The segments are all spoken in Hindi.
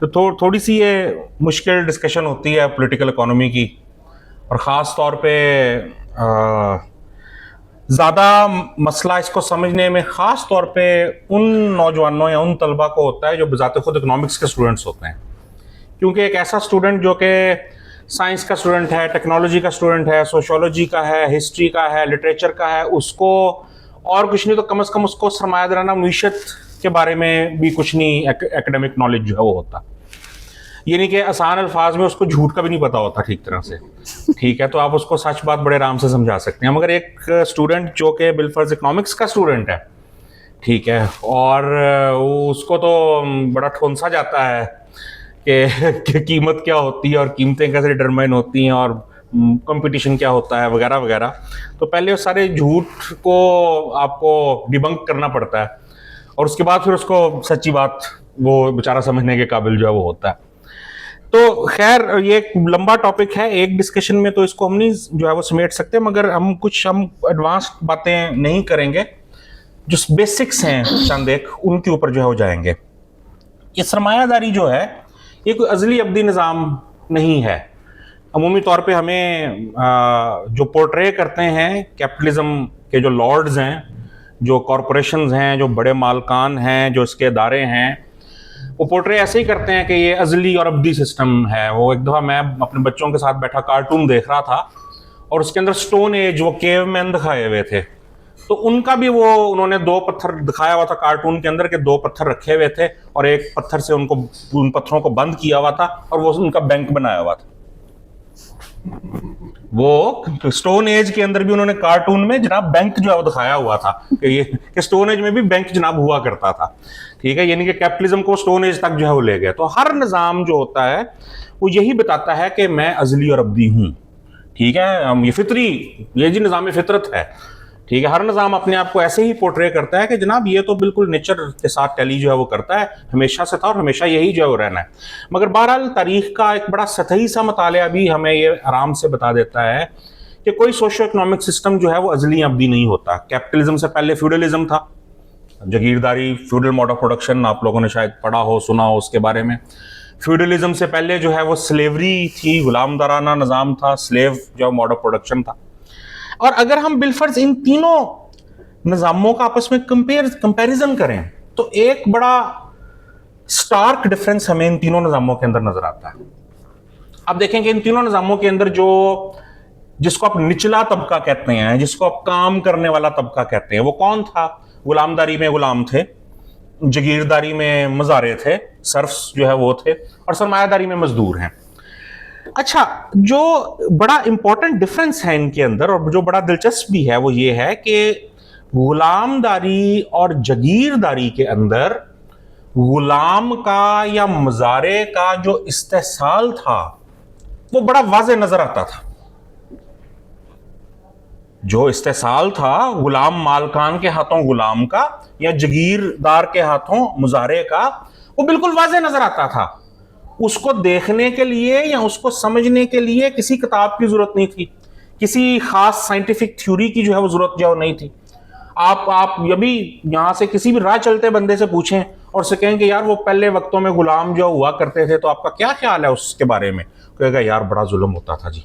तो थोड़ी सी ये मुश्किल डिस्कशन होती है पॉलिटिकल इकोनॉमी की, और ख़ास तौर पे ज़्यादा मसला इसको समझने में ख़ास तौर पे उन नौजवानों या उन तलबा को होता है जो बज़ाते खुद इकोनॉमिक्स के स्टूडेंट्स होते हैं। क्योंकि एक ऐसा स्टूडेंट जो कि साइंस का स्टूडेंट है, टेक्नोलॉजी का स्टूडेंट है, सोशियोलॉजी का है, हिस्ट्री का है, लिटरेचर का है, उसको और कुछ नहीं तो कम से कम उसको सरमायादाराना मईशत के बारे में भी कुछ नहीं एकेडमिक नॉलेज जो है वो होता। ये नहीं कि आसान अल्फाज में उसको झूठ का भी नहीं पता होता ठीक तरह से, ठीक है, तो आप उसको सच बात बड़े आराम से समझा सकते हैं। मगर एक स्टूडेंट जो कि बिलफर्ज इकोनॉमिक्स का स्टूडेंट है, ठीक है, और उसको तो बड़ा ठोंसा जाता है कि कीमत क्या होती है और कीमतें कैसे डिटरमाइन होती हैं और कंपटीशन क्या होता है वगैरह वगैरह। तो पहले उस सारे झूठ को आपको डिबंक करना पड़ता है और उसके बाद फिर उसको सच्ची बात वो बेचारा समझने के काबिल जो है वो होता है। तो खैर ये एक लंबा टॉपिक है, एक डिस्कशन में तो इसको हम नहीं जो है वो समेट सकते, मगर हम एडवांस्ड बातें नहीं करेंगे, जो बेसिक्स हैं चंद एक उनके ऊपर जो है वो जाएंगे। ये सरमायादारी जो है ये कोई अजली अब्दी निज़ाम नहीं है। अमूमी तौर पे हमें जो पोर्ट्रे करते हैं कैपिटलिज्म के जो लॉर्ड्स हैं, जो कॉरपोरेशंस हैं, जो बड़े मालकान हैं, जो इसके इदारे हैं, वो पोर्ट्रे ऐसे ही करते हैं कि ये अजली और अब्दी सिस्टम है। वो एक दफ़ा मैं अपने बच्चों के साथ बैठा कार्टून देख रहा था और उसके अंदर स्टोन एज वो केवमैन दिखाए हुए थे, तो उनका भी वो उन्होंने दो पत्थर दिखाया हुआ था कार्टून के अंदर के दो पत्थर रखे हुए थे और एक पत्थर से उनको उन पत्थरों को बंद किया हुआ था और वो उनका बैंक बनाया हुआ था। वो स्टोन एज के अंदर भी उन्होंने कार्टून में जनाब बैंक जो है वो दिखाया हुआ था कि स्टोन एज में भी बैंक जनाब हुआ करता था, ठीक है, यानी कि कैपिटलिज्म को स्टोन एज तक जो है वो ले गए। तो हर निज़ाम जो होता है वो यही बताता है कि मैं अजली और अब्दी हूं, ठीक है, ये फितरी, ये जी निज़ाम फितरत है, ठीक है। हर निज़ाम अपने आप को ऐसे ही पोर्ट्रे करता है कि जनाब ये तो बिल्कुल नेचर के साथ टैली जो है वो करता है, हमेशा से था और हमेशा यही जो है वो रहना है। मगर बहरहाल तारीख का एक बड़ा सतही सा मतालिया भी हमें ये आराम से बता देता है कि कोई सोशियो इकोनॉमिक सिस्टम जो है वो अजली अब्दी नहीं होता। कैपिटलिज्म से पहले फ्यूडलिज्म था, जागीरदारी, फ्यूडल मोड ऑफ प्रोडक्शन, आप लोगों ने शायद पढ़ा हो, सुना हो उसके बारे में। फ्यूडलिज्म से पहले जो है वो स्लेवरी थी, गुलामदाराना निज़ाम था, स्लेव जो मोड ऑफ प्रोडक्शन था। और अगर हम बिलफर्ज इन तीनों निज़ामों का आपस में कंपैरिजन करें तो एक बड़ा स्टार्क डिफरेंस हमें इन तीनों निज़ामों के अंदर नजर आता है। आप देखेंगे इन तीनों निज़ामों के अंदर जो जिसको आप निचला तबका कहते हैं, जिसको आप काम करने वाला तबका कहते हैं, वो कौन था? गुलामदारी में गुलाम थे, जागीरदारी में मजारे थे, सर्फ्स जो है वो थे, और सरमायादारी में मजदूर हैं। अच्छा, जो बड़ा इंपॉर्टेंट डिफरेंस है इनके अंदर और जो बड़ा दिलचस्प भी है वो ये है कि गुलामदारी और जागीरदारी के अंदर गुलाम का या मजारे का जो इस्तेसाल था वो बड़ा वाज़े नजर आता था। जो इस्तेसाल था गुलाम मालकान के हाथों गुलाम का या जागीरदार के हाथों मुजारे का, वो बिल्कुल वाज़े नजर आता था। उसको देखने के लिए या उसको समझने के लिए किसी किताब की जरूरत नहीं थी, किसी खास साइंटिफिक थ्योरी की जो है वो जरूरत जो नहीं थी। आप अभी यहां से किसी भी राह चलते बंदे से पूछें और से कहें कि यार वो पहले वक्तों में गुलाम जो हुआ करते थे तो आपका क्या ख्याल है उसके बारे में, कहेगा यार बड़ा जुल्म होता था जी,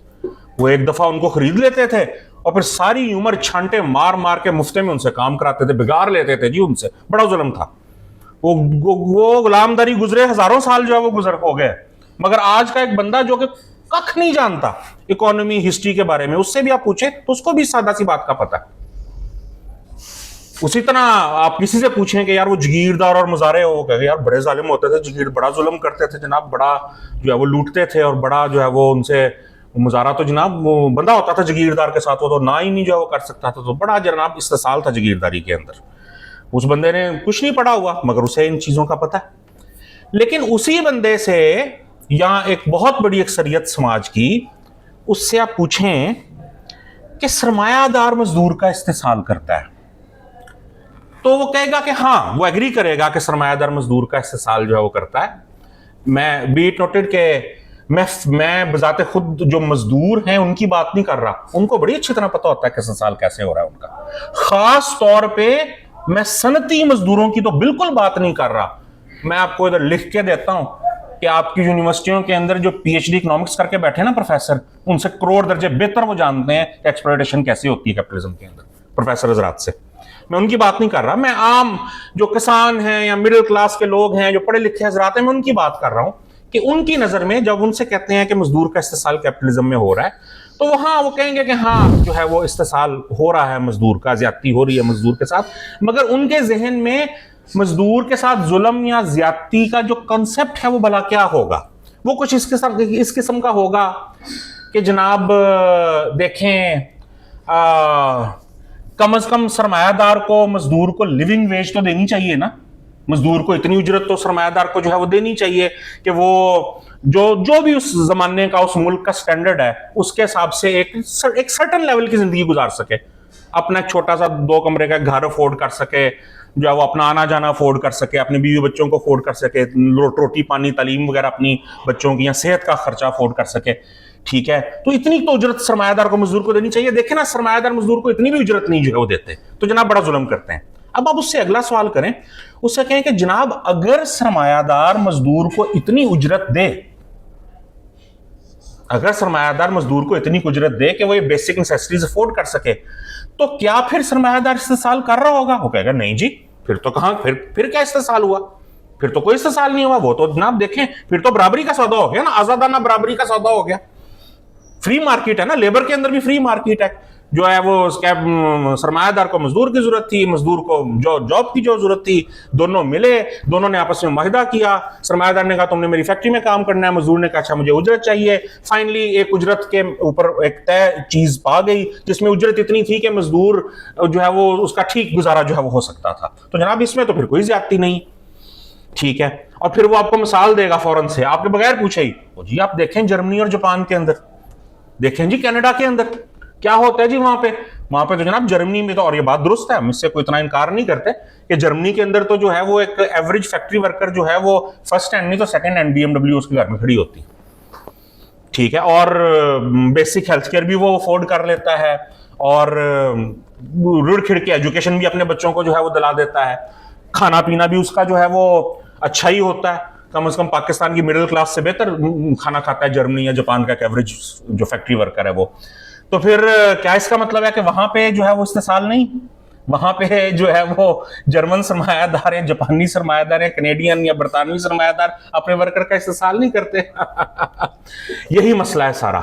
वो एक दफा उनको खरीद लेते थे और फिर सारी उम्र छांटे मार मार के मुफ्ते में उनसे काम कराते थे, बिगाड़ लेते थे जी उनसे, बड़ा जुल्म था। वो गुलामदारी गुजरे हजारों साल जो है वो गुजर हो गए, मगर आज का एक बंदा जो कि कख नहीं जानता इकोनॉमी हिस्ट्री के बारे में, उससे भी आप पूछे तो उसको भी सादा सी बात का पता है। उसी तरह आप किसी से पूछें कि यार वो जागीरदार और मुजारे हो, कहेंगे यार बड़े जालिम होते थे, जागीर बड़ा जुल्म करते थे जनाब, बड़ा जो है वो लूटते थे और बड़ा जो है वो उनसे मुजारा तो जनाब वो बंदा होता था जागीरदार के साथ, वो तो ना ही नहीं जो है वो कर सकता था, तो बड़ा जनाब इस्तेसाल था जागीरदारी के अंदर। उस बंदे ने कुछ नहीं पढ़ा हुआ मगर उसे इन चीजों का पता है। लेकिन उसी बंदे से या एक बहुत बड़ी अक्सरियत समाज की, उससे आप पूछें कि सरमायादार मजदूर का इस्तेसाल करता है, तो वो कहेगा कि हाँ, वो एग्री करेगा कि सरमायादार मजदूर का इस्तेसाल जो है वो करता है। मैं बी इट नोटेड के मैं बजाते खुद जो मजदूर हैं उनकी बात नहीं कर रहा, उनको बड़ी अच्छी तरह पता होता है कि इस्तेसाल कैसे हो रहा है उनका। खास तौर पे मैं सनती मजदूरों की तो बिल्कुल बात नहीं कर रहा। मैं आपको इधर लिख के देता हूं कि आपकी यूनिवर्सिटियों के अंदर जो पीएचडी इकोनॉमिक्स करके बैठे ना प्रोफेसर, उनसे करोड़ दर्जे बेहतर वो जानते हैं कि एक्सप्लॉयटेशन कैसे होती है कैपिटलिज्म के अंदर, प्रोफेसर हजरात से। मैं उनकी बात नहीं कर रहा, मैं आम जो किसान हैं या मिडिल क्लास के लोग हैं जो पढ़े लिखे हजरात हैं, मैं उनकी बात कर रहा हूं कि उनकी नजर में जब उनसे कहते हैं कि मजदूर का इस्तेसाल कैपिटलिज्म में हो रहा है, तो वहां वो कहेंगे कि हाँ जो है वो इस्तेसाल हो रहा है, मजदूर का ज्यादती हो रही है मजदूर के साथ, मगर उनके जहन में मजदूर के साथ जुल्म या ज्यादती का जो कंसेप्ट है वो भला क्या होगा, वो कुछ इस किस्म का होगा कि जनाब देखें कम से कम सरमायादार को मजदूर को लिविंग वेज तो देनी चाहिए ना, मजदूर को इतनी उजरत तो सरमायादार को जो है वो देनी चाहिए कि वो जो भी उस जमाने का उस मुल्क का स्टैंडर्ड है उसके हिसाब से एक सर्टेन लेवल की जिंदगी गुजार सके, अपना एक छोटा सा 2 कमरे का घर अफोर्ड कर सके, जो है वो अपना आना जाना अफोर्ड कर सके, अपने बीवी बच्चों को अफोर्ड कर सके, रोटी पानी तालीम वगैरह अपनी बच्चों की या सेहत का खर्चा अफोर्ड कर सके। ठीक है, तो इतनी तो उजरत सरमायादार को मजदूर को देनी चाहिए। देखे ना, सरमायादार मजदूर को इतनी भी उजरत नहीं जो है वो देते, तो जनाब बड़ा जुल्म करते हैं। अब आप उससे अगला सवाल करें, उससे कहें कि जनाब अगर सरमायादार मजदूर को इतनी उजरत दे, अगर सरमायादार मजदूर को इतनी उजरत दे कि वो ये बेसिक नेसेसिटीज अफोर्ड कर सके, तो क्या फिर सरमायादार इस्तेसाल कर रहा होगा? वो कहेगा नहीं जी, फिर तो कहां, फिर क्या इस्तेसाल हुआ, फिर तो कोई इस्तेसाल नहीं हुआ, वो तो जनाब देखें फिर तो बराबरी का सौदा हो गया ना, आजादाना बराबरी का सौदा हो गया, फ्री मार्केट है ना, लेबर के अंदर भी फ्री मार्केट है, जो है वो सरमायादार को मजदूर की जरूरत थी, मजदूर को जो जॉब की जो जरूरत थी, दोनों मिले, दोनों ने आपस में माहिदा किया, सरमायादार ने कहा तुमने मेरी फैक्ट्री में काम करना है, मजदूर ने कहा अच्छा मुझे उजरत चाहिए, फाइनली एक उजरत के ऊपर एक तय चीज पा गई जिसमें उजरत इतनी थी कि मजदूर जो है वो उसका ठीक गुजारा जो है वो हो सकता था। तो जनाब इसमें तो फिर कोई ज्यादती नहीं, ठीक है। और फिर वो आपको मिसाल देगा फौरन से, आपके बगैर पूछे ही, जी आप देखें जर्मनी और जापान के अंदर, देखें जी कनाडा के अंदर क्या होता है जी वहां पे तो जनाब जर्मनी में तो, और ये बात दुरुस्त है, हम इससे कोई इतना इनकार नहीं करते कि जर्मनी के अंदर तो जो है वो एक एवरेज फैक्ट्री वर्कर जो है वो फर्स्ट हैंड नहीं तो सेकंड हैंड BMW उसके घर में खड़ी होती है, ठीक है, और बेसिक हेल्थ केयर भी वो अफोर्ड कर लेता है, और रुड़ खिड़ के एजुकेशन भी अपने बच्चों को जो है वो दिला देता है, खाना पीना भी उसका जो है वो अच्छा ही होता है, कम से कम पाकिस्तान की मिडिल क्लास से बेहतर खाना खाता है जर्मनी या जापान का एवरेज जो फैक्ट्री वर्कर है वो। तो फिर क्या इसका मतलब है कि वहां पे जो है वो इस्तेसाल नहीं, वहां पे जो है वो जर्मन सरमायादार या जापानी सरमायादार या कनेडियन या बरतानवी सरमायादार अपने वर्कर का इस्तेसाल नहीं करते? यही मसला है सारा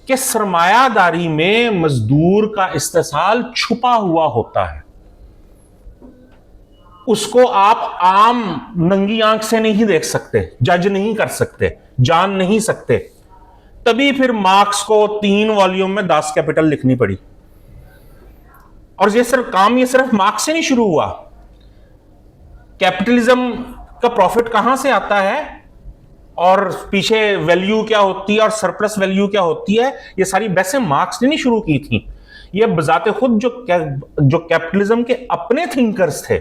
कि सरमायादारी में मजदूर का इस्तेसाल छुपा हुआ होता है, उसको आप आम नंगी आंख से नहीं देख सकते, जज नहीं कर सकते, जान नहीं सकते। तभी फिर मार्क्स को 3 वॉल्यूम में दास कैपिटल लिखनी पड़ी। और ये सिर्फ मार्क्स से नहीं शुरू हुआ, कैपिटलिज्म का प्रॉफिट कहां से आता है और पीछे वैल्यू क्या होती है और सरप्लस वैल्यू क्या होती है, ये सारी बहसें मार्क्स ने नहीं शुरू की थी। ये बजाते खुद जो कैपिटलिज्म के अपने थिंकर्स थे,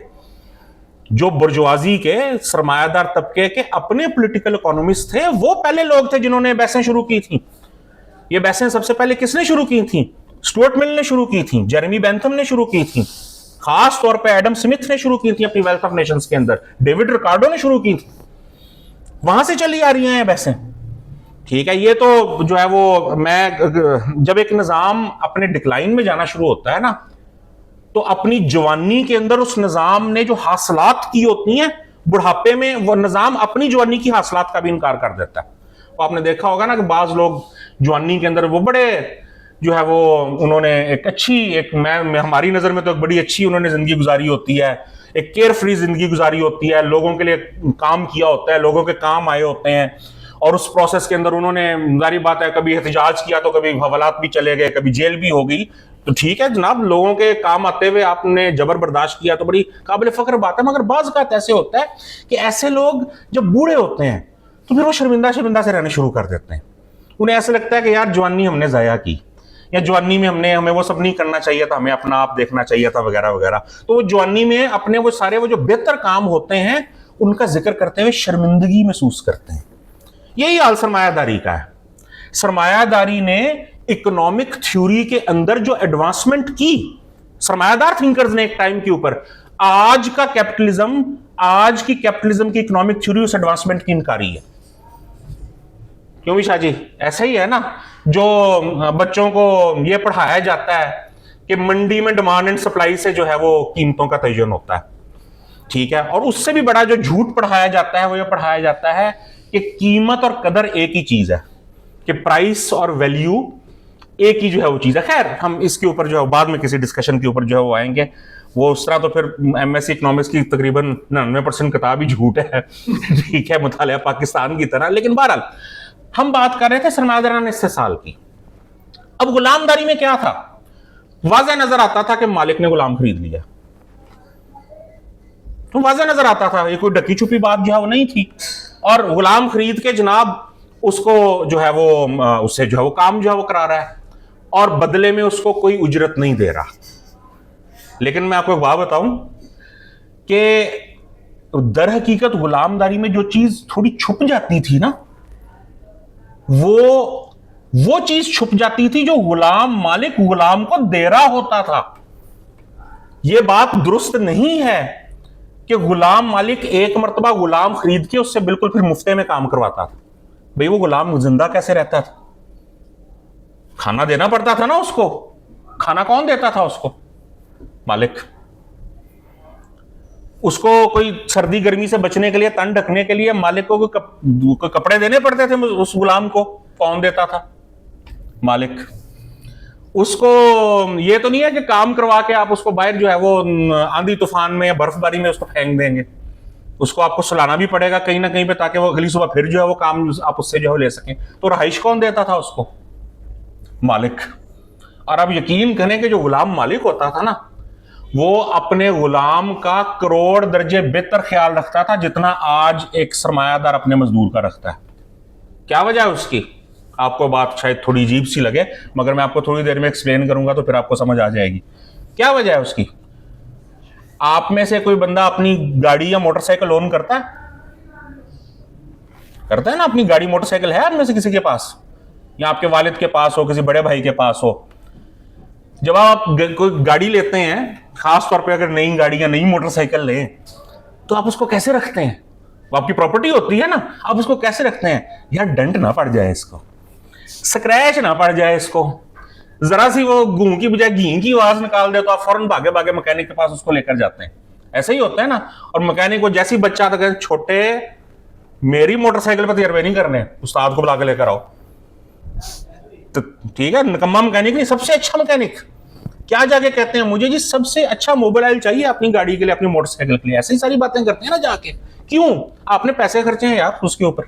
जो बुर्जुआजी के सरमायादार तबके के अपने पॉलिटिकल इकोनॉमिस्ट थे, वो पहले लोग थे जिन्होंने बहसें शुरू की थी। ये बहसें सबसे पहले किसने शुरू की थी? स्टुअर्ट मिल ने शुरू की थी, जेरेमी बेंथम ने शुरू की थी, खास तौर पे एडम स्मिथ ने शुरू की थी अपनी वेल्थ ऑफ नेशंस के अंदर, डेविड रिकार्डो ने शुरू की थी, वहां से चली आ रही हैं बहसें, ठीक है। ये तो जो है वो जब एक निजाम अपने डिक्लाइन में जाना शुरू होता है ना, तो अपनी जवानी के अंदर उस निजाम ने जो हासिलात की होती हैं, बुढ़ापे में वो निजाम अपनी जवानी की हासिलात का भी इनकार कर देता है। तो आपने देखा होगा ना कि बाज लोग जवानी के अंदर वो बड़े जो है वो उन्होंने हमारी नजर में तो एक बड़ी अच्छी उन्होंने जिंदगी गुजारी होती है, एक केयर फ्री जिंदगी गुजारी होती है, लोगों के लिए काम किया होता है, लोगों के काम आए होते हैं, और उस प्रोसेस के अंदर उन्होंने जारी बात है कभी एहतजाज किया तो कभी हवालात भी चले गए, कभी जेल भी हो गई। तो ठीक है जनाब, लोगों के काम आते हुए आपने जबर बर्दाश्त किया तो बड़ी काबिल फख्र बात है, मगर बाज़ औक़ात ऐसे होता है कि ऐसे लोग जब बूढ़े होते हैं तो फिर वो शर्मिंदा से रहने शुरू कर देते हैं। उन्हें ऐसा लगता है कि यार जवानी हमने ज़ाया की, या जवानी में हमें वो सब नहीं करना चाहिए था, हमें अपना आप देखना चाहिए था वगैरह वगैरह। तो वो जवानी में अपने वो सारे वो जो बेहतर काम होते हैं उनका जिक्र करते हुए शर्मिंदगी महसूस करते हैं। यही हाल सरमायादारी का है। सरमायादारी ने इकोनॉमिक थ्योरी के अंदर जो एडवांसमेंट की सरमायादार थिंकर्स ने एक टाइम के ऊपर, आज का कैपिटलिज्म आज की कैपिटलिज्म की इकोनॉमिक थ्योरी उस एडवांसमेंट की इनकारी है। क्यों विशा जी? ऐसा ही है ना, जो बच्चों को यह पढ़ाया जाता है कि मंडी में डिमांड एंड सप्लाई से जो है वो कीमतों का तयन होता है, ठीक है। और उससे भी बड़ा जो झूठ पढ़ाया जाता है वो ये पढ़ाया जाता है कि कीमत और कदर एक ही चीज है, कि प्राइस और वैल्यू एक ही जो है वो चीज है। खैर हम इसके ऊपर जो है बाद में किसी डिस्कशन के ऊपर जो है वो आएंगे। वो उस तरह तो फिर एमएससी इकोनॉमिक्स की तकरीबन 99% किताब ही झूठ है ठीक है, मुतालिया पाकिस्तान की तरह। लेकिन बहरहाल हम बात कर रहे थे सरमायादाराना इस्तेसाल की। अब गुलामदारी में क्या था? वाज़ेह नजर आता था कि मालिक ने गुलाम खरीद लिया, तो वाज़ेह नजर आता था, ये कोई ढकी छुपी बात जो है वो नहीं थी। और गुलाम खरीद के जनाब उसको जो है वो उससे जो है वो काम जो है वो करा रहा है और बदले में उसको कोई उजरत नहीं दे रहा। लेकिन मैं आपको एक बात बताऊं कि दर हकीकत गुलामदारी में जो चीज थोड़ी छुप जाती थी ना, वो चीज छुप जाती थी जो गुलाम मालिक गुलाम को दे रहा होता था। यह बात दुरुस्त नहीं है कि गुलाम मालिक एक मर्तबा गुलाम खरीद के उससे बिल्कुल फिर मुफ्ते में काम करवाता था। भाई वो गुलाम जिंदा कैसे रहता था? खाना देना पड़ता था ना उसको। खाना कौन देता था उसको? मालिक। उसको कोई सर्दी गर्मी से बचने के लिए, तन ढकने के लिए मालिक को कपड़े देने पड़ते थे। उस गुलाम को कौन देता था? मालिक। उसको ये तो नहीं है कि काम करवा के आप उसको बाहर जो है वो आंधी तूफान में या बर्फबारी में उसको फेंक देंगे। उसको आपको सुलाना भी पड़ेगा कहीं ना कहीं पे, ताकि वो अगली सुबह फिर जो है वो काम आप उससे जो है ले सकें। तो रहाइश कौन देता था उसको? मालिक। और अब यकीन करें कि जो गुलाम मालिक होता था ना, वो अपने गुलाम का करोड़ दर्जे बेहतर ख्याल रखता था जितना आज एक सरमायादार अपने मजदूर का रखता है। क्या वजह है उसकी? आपको बात शायद थोड़ी अजीब सी लगे, मगर मैं आपको थोड़ी देर में एक्सप्लेन करूंगा तो फिर आपको समझ आ जाएगी क्या वजह है उसकी। आप में से कोई बंदा अपनी गाड़ी या मोटरसाइकिल ओन करता है? करता है ना? अपनी गाड़ी मोटरसाइकिल है आप में से किसी के पास, या आपके वालिद के पास हो, किसी बड़े भाई के पास हो। जब आप कोई गाड़ी लेते हैं, खास तौर पे अगर नई गाड़ी या नई मोटरसाइकिल लें, तो आप उसको कैसे रखते हैं? वो आपकी प्रॉपर्टी होती है ना, आप उसको कैसे रखते हैं? यार डंट ना पड़ जाए इसको, स्क्रैच ना पड़ जाए इसको, जरा सी वो गूं की बजाय घी की आवाज निकाल दे तो आप फौरन भागे भागे मैकेनिक के पास उसको लेकर जाते हैं। ऐसा ही होता है ना। और मैकेनिक को जैसी बच्चा था, छोटे मेरी मोटरसाइकिल पर तजर्बे नहीं करने, उस्ताद को बुला के लेकर आओ। तो ठीक है, निकम्मा मैकेनिक नहीं, सबसे अच्छा मैकेनिक। क्या जाके कहते हैं मुझे जी सबसे अच्छा मोबाइल ऑयल चाहिए अपनी गाड़ी के लिए, अपनी मोटरसाइकिल के लिए। ऐसी सारी बातें करते हैं ना जाके। क्यों? आपने पैसे खर्चे हैं यार उसके ऊपर,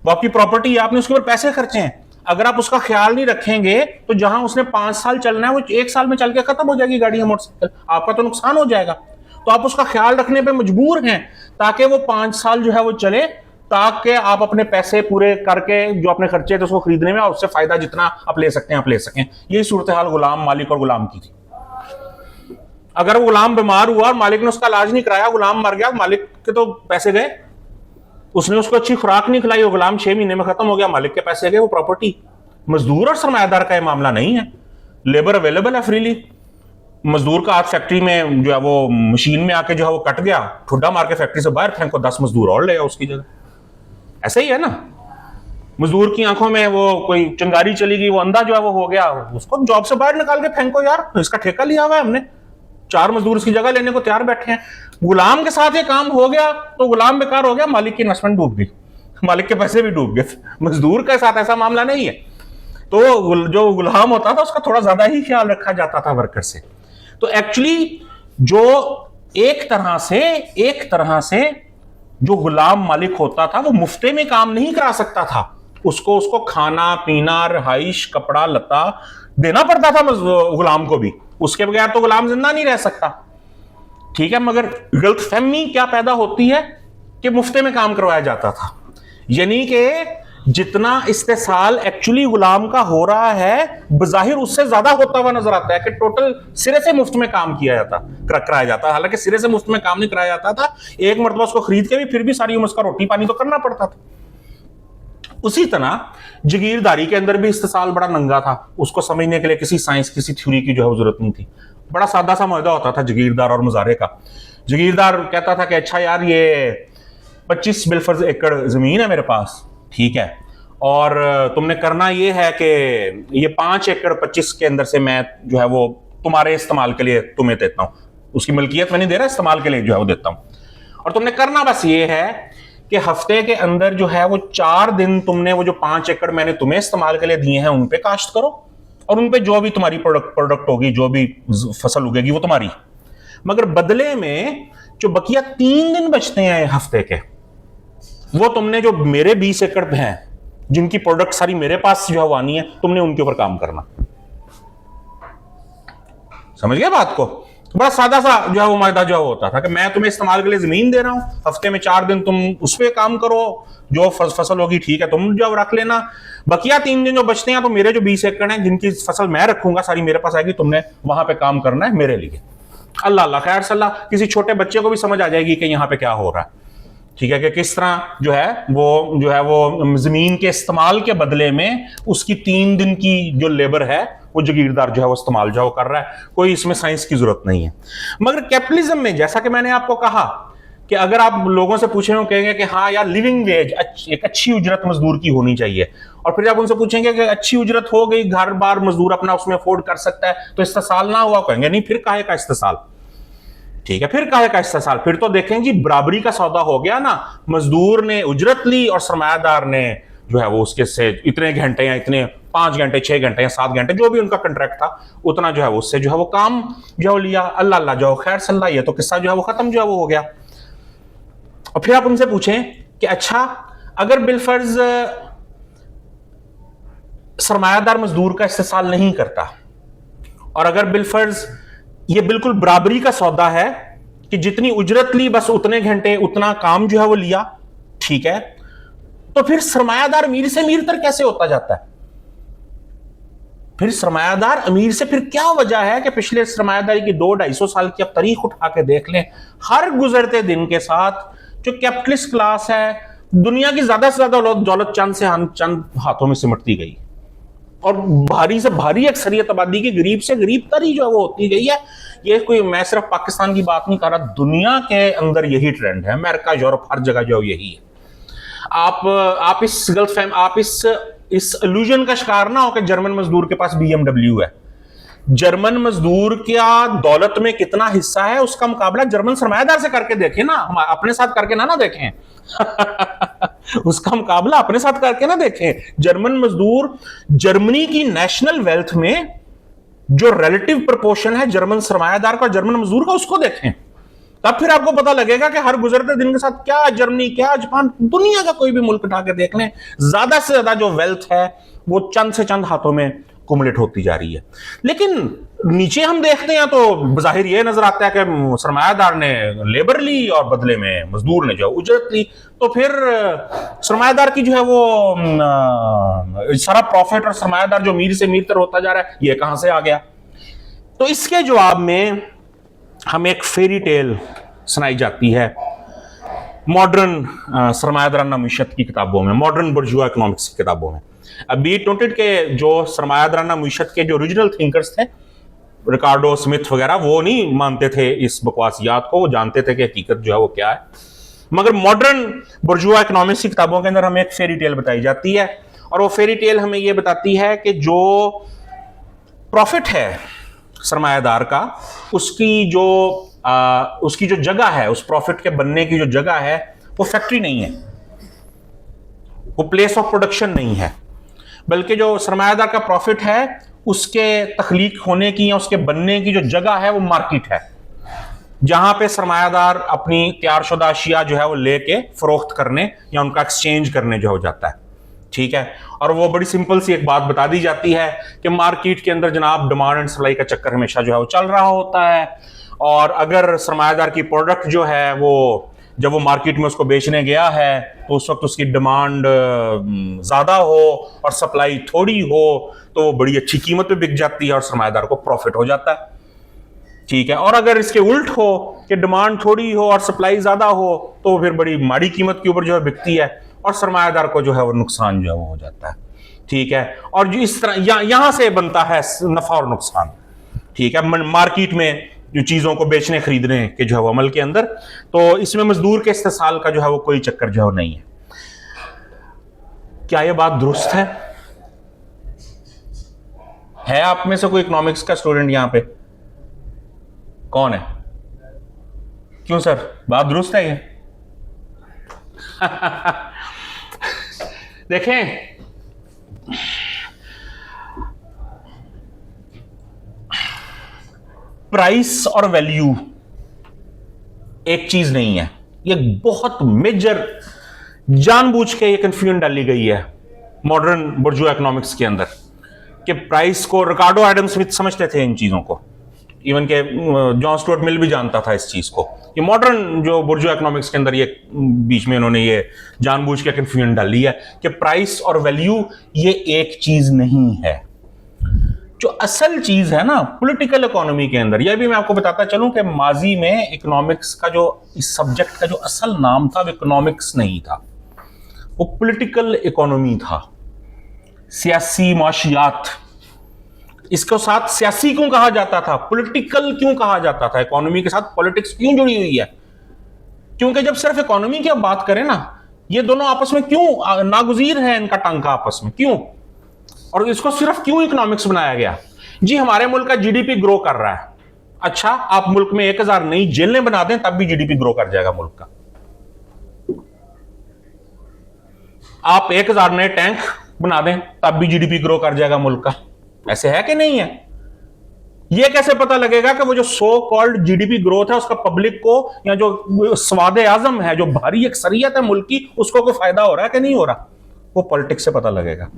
वो आपकी प्रॉपर्टी है, आपने उसके ऊपर पैसे खर्चे हैं। अगर आप उसका ख्याल नहीं रखेंगे तो जहां उसने 5 साल चलना है वो 1 साल में चल के खत्म हो जाएगी गाड़ी या मोटरसाइकिल, आपका तो नुकसान हो जाएगा। तो आप उसका ख्याल रखने पे मजबूर हैं ताकि वो 5 साल जो है वो चले, ताकि आप अपने पैसे पूरे करके जो अपने खर्चे थे उसको खरीदने में और उससे फायदा जितना आप ले सकते हैं आप ले सकें। यही सूरत हाल गुलाम मालिक और गुलाम की थी। अगर वो गुलाम बीमार हुआ और मालिक ने उसका इलाज नहीं कराया, गुलाम मर गया, मालिक के तो पैसे गए। उसने उसको अच्छी खुराक नहीं खिलाई, वो गुलाम 6 महीने में खत्म हो गया, मालिक के पैसे गए, वो प्रॉपर्टी। मजदूर और सरमायादार का यह मामला नहीं है। लेबर अवेलेबल है फ्रीली। मजदूर का हाथ फैक्ट्री में जो है वो मशीन में आके जो है वो कट गया, ठुड्डा मार के फैक्ट्री से बाहर फेंको, 10 मजदूर और ले उसकी जगह। ऐसा ही है ना। मजदूर की आंखों में वो कोई चिंगारी चली गई, वो अंधा जो है वो हो गया, उसको जॉब से बाहर निकाल के फेंको यार, इसका ठेका लिया हुआ है हमने, 4 मजदूर इसकी जगह लेने को तैयार बैठे हैं। गुलाम के साथ ये काम हो गया तो गुलाम बेकार हो गया, मालिक की इन्वेस्टमेंट डूब गई, मालिक के पैसे भी डूब गए। मजदूर के साथ ऐसा मामला नहीं है। तो जो गुलाम होता था उसका थोड़ा ज्यादा ही ख्याल रखा जाता था वर्कर से। तो एक्चुअली जो एक तरह से जो गुलाम मालिक होता था वो मुफ्ते में काम नहीं करा सकता था। उसको खाना पीना, रहाइश, कपड़ा लता देना पड़ता था गुलाम को भी। उसके बगैर तो गुलाम जिंदा नहीं रह सकता, ठीक है। मगर गलतफहमी क्या पैदा होती है कि मुफ्ते में काम करवाया जाता था, यानी कि जितना इस्तेसाल एक्चुअली गुलाम का हो रहा है बजाहिर उससे ज्यादा होता हुआ नजर आता है कि टोटल सिरे से मुफ्त में काम किया कराया जाता है। हालांकि सिरे से मुफ्त में काम नहीं कराया जाता था, एक मरतबा उसको खरीद के भी फिर भी सारी उम्र उसका रोटी पानी तो करना पड़ता था। उसी तरह जगीरदारी के अंदर भी इस्तेसाल बड़ा नंगा था। उसको समझने के लिए किसी साइंस, किसी थ्योरी की जो है जरूरत नहीं थी। बड़ा सादा सा मुआहदा होता था जगीरदार और मुजारे का। जगीरदार कहता था कि अच्छा यार ये 25 बिलफर्ज एकड़ जमीन है मेरे पास, ठीक है, और तुमने करना ये है कि ये 5 एकड़ 25 के अंदर से मैं जो है वो तुम्हारे इस्तेमाल के लिए तुम्हें देता हूं, उसकी मलकियत मैं नहीं दे रहा, इस्तेमाल के लिए जो है वो देता हूं। और तुमने करना बस ये है कि हफ्ते के अंदर जो है वो 4 दिन तुमने वो जो 5 एकड़ मैंने तुम्हें इस्तेमाल के लिए दिए हैं उन पे काश्त करो, और उन पे जो भी तुम्हारी प्रोडक्ट होगी, जो भी फसल उगेगी वो तुम्हारी। मगर बदले में जो बकिया 3 दिन बचते हैं हफ्ते के, वो तुमने जो मेरे 20 एकड़ हैं जिनकी प्रोडक्ट सारी मेरे पास जो है वो आनी है, तुमने उनके ऊपर काम करना। समझ गए बात को? बड़ा सादा सा जो है वो मायदा जो होता था कि मैं तुम्हें इस्तेमाल के लिए जमीन दे रहा हूं, हफ्ते में 4 दिन तुम उस पर काम करो, जो फसल होगी ठीक है तुम जो रख लेना, बकिया 3 दिन जो बचते हैं तो मेरे जो 20 एकड़ हैं जिनकी फसल मैं रखूंगा सारी मेरे पास आएगी, तुमने वहां पे काम करना है मेरे लिए। अल्लाह अल्लाह खैर सल्लाह, किसी छोटे बच्चे को भी समझ आ जाएगी कि यहाँ पे क्या हो रहा है, ठीक है, कि किस तरह जो है वो जमीन के इस्तेमाल के बदले में उसकी 3 दिन की जो लेबर है वो जगीरदार जो है वो इस्तेमाल जो कर रहा है। कोई इसमें साइंस की जरूरत नहीं है। मगर कैपिटलिज्म में जैसा कि मैंने आपको कहा कि अगर आप लोगों से पूछें वो कहेंगे कि हाँ यार लिविंग वेज एक अच्छी उजरत मजदूर की होनी चाहिए, और फिर जब उनसे पूछेंगे कि अच्छी उजरत हो गई, घर बार मजदूर अपना उसमें अफोर्ड कर सकता है, तो इस्तेसाल ना हुआ, कहेंगे नहीं फिर काहे का इस्तेसाल, ठीक है, फिर काहे का इस्तेसाल, फिर तो देखें जी बराबरी का सौदा हो गया ना, मजदूर ने उजरत ली और सरमायादार ने जो है वो उसके से इतने घंटे या इतने 5 घंटे 6 घंटे या 7 घंटे जो भी उनका कॉन्ट्रैक्ट था उतना जो है उससे जो है वो काम जो लिया। अल्लाह अल्लाह जो खैर सल्ला, ये तो किस्सा जो है वो खत्म जो है वो हो गया। और फिर आप उनसे पूछें कि अच्छा अगर बिलफर्ज सरमायादार मजदूर का इस्तेसाल नहीं करता, और अगर बिलफर्ज ये बिल्कुल बराबरी का सौदा है कि जितनी उजरत ली बस उतने घंटे उतना काम जो है वो लिया, ठीक है, तो फिर सरमायादार अमीर से अमीर तर कैसे होता जाता है? फिर सरमायादार अमीर से फिर क्या वजह है कि पिछले सरमायादारी की 200-250 साल की आप तारीख उठा के देख लें, हर गुजरते दिन के साथ जो कैपिटलिस्ट क्लास है दुनिया की ज्यादा से ज्यादा दौलत चंद हाथों में सिमटती गई, और भारी से भारी अक्सरियत आबादी की गरीब से गरीब तरी जो है वो होती गई है। ये कोई मैं सिर्फ पाकिस्तान की बात नहीं कर रहा, दुनिया के अंदर यही ट्रेंड है, अमेरिका यूरोप हर जगह जो यही है। आप इस गलत फहम, आप इस इल्यूजन का शिकार ना हो कि जर्मन मजदूर के पास BMW है। जर्मन मजदूर क्या दौलत में कितना हिस्सा है उसका मुकाबला जर्मन सरमायादार से करके देखें ना, हम अपने साथ करके ना देखें उसका मुकाबला अपने साथ करके ना देखें। जर्मन मजदूर जर्मनी की नेशनल वेल्थ में जो रिलेटिव प्रोपोर्शन है जर्मन सरमायादार का जर्मन मजदूर का, उसको देखें, तब फिर आपको पता लगेगा कि हर गुजरते दिन के साथ क्या जर्मनी, क्या जापान, दुनिया का कोई भी मुल्क उठा के देख लें, ज्यादा से ज्यादा जो वेल्थ है वो चंद से चंद हाथों में कुमुलेट होती जा रही है। लेकिन नीचे हम देखते हैं तो बज़ाहिर ये नजर आता है कि सरमायादार ने लेबर ली और बदले में मजदूर ने जो उजरत ली, तो फिर सरमायादार की जो है वो सारा प्रॉफिट और सरमायादार जो अमीर से अमीर तर होता जा रहा है, ये कहां से आ गया? तो इसके जवाब में हमें एक फेरी टेल सुनाई जाती है मॉडर्न सरमायादाराना मईशत की किताबों में, मॉडर्न बुर्जुआ इकोनॉमिक्स की किताबों में। अभी टोटेड के जो सरमायादाराना मईशत के जो ओरिजिनल थिंकर्स थे, रिकार्डो स्मिथ वगैरह, वो नहीं मानते थे इस बकवासियात को, वो जानते थे कि हकीकत जो है वो क्या है। मगर मॉडर्न बुर्जुआ इकोनॉमिक्स की किताबों के अंदर हमें एक फेरी टेल बताई जाती है, और वो फेरी टेल हमें ये बताती है कि जो प्रॉफिट है सरमायादार का, उसकी जो जगह है, उस प्रॉफिट के बनने की जो जगह है वो फैक्ट्री नहीं है, वो प्लेस ऑफ प्रोडक्शन नहीं है, बल्कि जो सरमायादार का प्रॉफिट है उसके तख्लीक होने की या उसके बनने की जो जगह है वो मार्केट है, जहां पे सरमायादार अपनी तैयारशुदा अशिया जो है वो लेके फरोख्त करने या उनका एक्सचेंज करने जो हो जाता है, ठीक है। और वो बड़ी सिंपल सी एक बात बता दी जाती है कि मार्केट के अंदर जनाब डिमांड एंड सप्लाई का चक्कर हमेशा जो है वो चल रहा होता है, और अगर सरमायादार की प्रोडक्ट जो है वो जब वो मार्केट में उसको बेचने गया है तो उस वक्त उसकी डिमांड ज्यादा हो और सप्लाई थोड़ी हो तो वो बड़ी अच्छी कीमत पे बिक जाती है और सरमायादार को प्रॉफिट हो जाता है, ठीक है। और अगर इसके उल्ट हो कि डिमांड थोड़ी हो और सप्लाई ज्यादा हो तो फिर बड़ी माड़ी कीमत के ऊपर जो है बिकती है और सरमायादार को जो है वो नुकसान जो है वो हो जाता है, ठीक है। और जो इस तरह यहां से बनता है नफा और नुकसान, ठीक है। मार्केट में जो चीजों को बेचने खरीदने के जो है वो अमल के अंदर, तो इसमें मजदूर के इस्तेसाल का जो है वो कोई चक्कर जो है वो नहीं है। क्या यह बात दुरुस्त है आप में से कोई इकोनॉमिक्स का स्टूडेंट यहां पे? कौन है? क्यों सर, बात दुरुस्त है ये? देखें, प्राइस और वैल्यू एक चीज नहीं है। ये बहुत मेजर जानबूझ के ये कंफ्यूजन डाली गई है मॉडर्न बुर्जुआ इकोनॉमिक्स के अंदर, कि प्राइस को रिकार्डो एडम स्मिथ समझते थे इन चीजों को, इवन के जॉन स्टुअर्ट मिल भी जानता था इस चीज को। ये मॉडर्न जो बुर्जुआ इकोनॉमिक्स के अंदर ये बीच में इन्होंने ये जानबूझ के कंफ्यूजन डाली है कि प्राइस और वैल्यू ये एक चीज नहीं है। जो असल चीज है ना पॉलिटिकल इकोनॉमी के अंदर, यह भी मैं आपको बताता चलूं कि माजी में इकोनॉमिक्स का जो इस सब्जेक्ट का जो असल नाम था वो इकोनॉमिक्स नहीं था, वो पॉलिटिकल इकोनॉमी था, सियासी माशियात। इसके साथ सियासी क्यों कहा जाता था, पॉलिटिकल क्यों कहा जाता था, इकोनॉमी के साथ पॉलिटिक्स क्यों जुड़ी हुई है? क्योंकि जब सिर्फ इकोनॉमी की आप बात करें ना, ये दोनों आपस में क्यों नागुजीर है, इनका टांका आपस में क्यों? और इसको सिर्फ क्यों इकोनॉमिक्स बनाया गया? जी हमारे मुल्क का जीडीपी ग्रो कर रहा है। अच्छा, आप मुल्क में 1000 नई जेलें बना दें तब भी जीडीपी ग्रो कर जाएगा मुल्क का। आप 1000 नए टैंक बना दें तब भी जीडीपी ग्रो कर जाएगा मुल्क का। ऐसे है कि नहीं है? यह कैसे पता लगेगा कि वो जो सो कॉल्ड जीडीपी ग्रोथ है उसका पब्लिक को, या जो स्वादे आजम है, जो भारी अक्सरियत है मुल्क की, उसको कोई फायदा हो रहा है कि नहीं हो रहा? वो पॉलिटिक्स से पता लगेगा।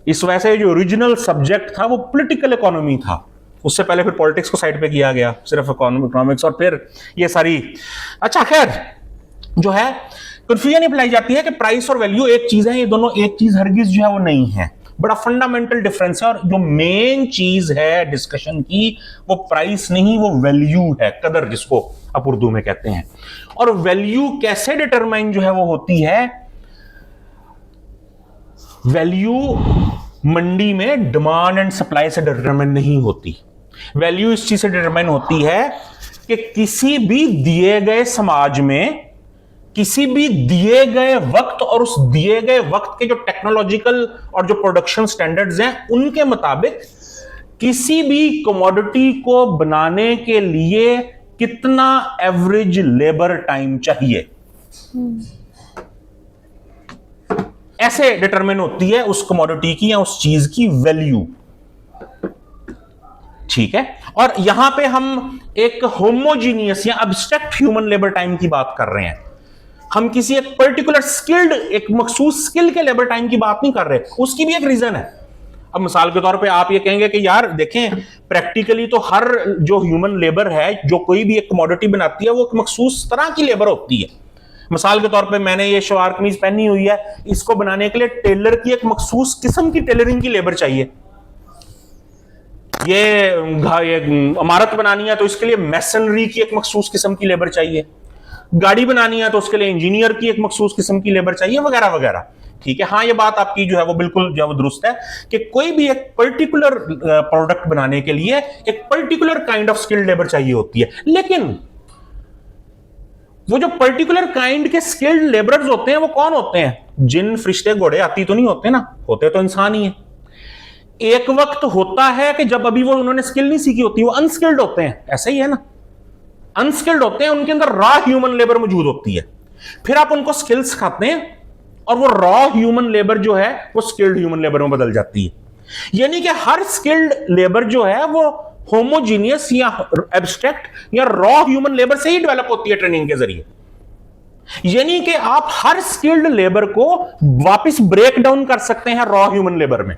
इस वजह से जो ओरिजिनल सब्जेक्ट था वो पॉलिटिकल इकोनॉमी था। उससे पहले फिर पॉलिटिक्स को साइड पे किया गया, सिर्फ इकोनॉमिक्स, और फिर ये सारी। अच्छा खैर, जो है कंफ्यूजन ये फैलाई जाती है कि प्राइस और वैल्यू एक चीज है। ये दोनों एक चीज हरगिज जो है वो नहीं है, बड़ा फंडामेंटल डिफरेंस है। और जो मेन चीज है डिस्कशन की वो प्राइस नहीं, वो वैल्यू है, कदर जिसको आप उर्दू में कहते हैं। और वैल्यू कैसे डिटरमाइन जो है वो होती है? वैल्यू मंडी में डिमांड एंड सप्लाई से डिटरमाइन नहीं होती। वैल्यू इस चीज से डिटरमाइन होती है कि किसी भी दिए गए समाज में, किसी भी दिए गए वक्त और उस दिए गए वक्त के जो टेक्नोलॉजिकल और जो प्रोडक्शन स्टैंडर्ड्स हैं उनके मुताबिक किसी भी कमोडिटी को बनाने के लिए कितना एवरेज लेबर टाइम चाहिए, ऐसे डिटरमिन होती है उस कमोडिटी की या उस चीज की वैल्यू। ठीक है, और यहां पे हम एक होमोजीनियस या एब्स्ट्रैक्ट ह्यूमन लेबर टाइम की बात कर रहे हैं। हम किसी एक पर्टिकुलर स्किल्ड, एक मखसूस स्किल के लेबर टाइम की बात नहीं कर रहे। उसकी भी एक रीजन है। अब मिसाल के तौर पे आप ये कहेंगे कि यार देखें, प्रैक्टिकली तो हर जो ह्यूमन लेबर है, जो कोई भी एक कमोडिटी बनाती है, वो एक मखसूस तरह की लेबर होती है। मिसाल के तौर पे मैंने ये शलवार कमीज पहनी हुई है, इसको बनाने के लिए टेलर की एक मखसूस किस्म की टेलरिंग की लेबर चाहिए। ये इमारत बनानी है तो इसके लिए मैसनरी की एक मखसूस किस्म की लेबर चाहिए। गाड़ी बनानी है तो उसके लिए इंजीनियर की एक मखसूस किस्म की लेबर चाहिए, वगैरह वगैरह। ठीक है, हाँ ये बात आपकी जो है वो बिल्कुल जो है वो दुरुस्त है कि कोई भी एक पर्टिकुलर प्रोडक्ट बनाने के लिए एक particular kind of skilled labour चाहिए होती है। लेकिन वो जो पर्टिकुलर काइंड के स्किल्ड लेबरर्स होते हैं वो कौन होते हैं? जिन फरिश्ते घोड़े हाथी तो नहीं होते ना, होते तो इंसान ही है। एक वक्त होता है कि जब अभी वो उन्होंने स्किल नहीं सीखी होती, वो अनस्किल्ड होते हैं, ऐसा ही है ना, अनस्किल्ड होते हैं, उनके अंदर रॉ ह्यूमन लेबर मौजूद होती है। फिर आप उनको स्किल सिखाते हैं और वो रॉ ह्यूमन लेबर जो है वो स्किल्ड ह्यूमन लेबर में बदल जाती है। यानी कि हर स्किल्ड लेबर जो है वो होमोजीनियस या एब्स्ट्रैक्ट या रॉ ह्यूमन लेबर से ही डेवलप होती है ट्रेनिंग के जरिए। यानी कि आप हर स्किल्ड लेबर को वापस ब्रेक डाउन कर सकते हैं रॉ ह्यूमन लेबर में।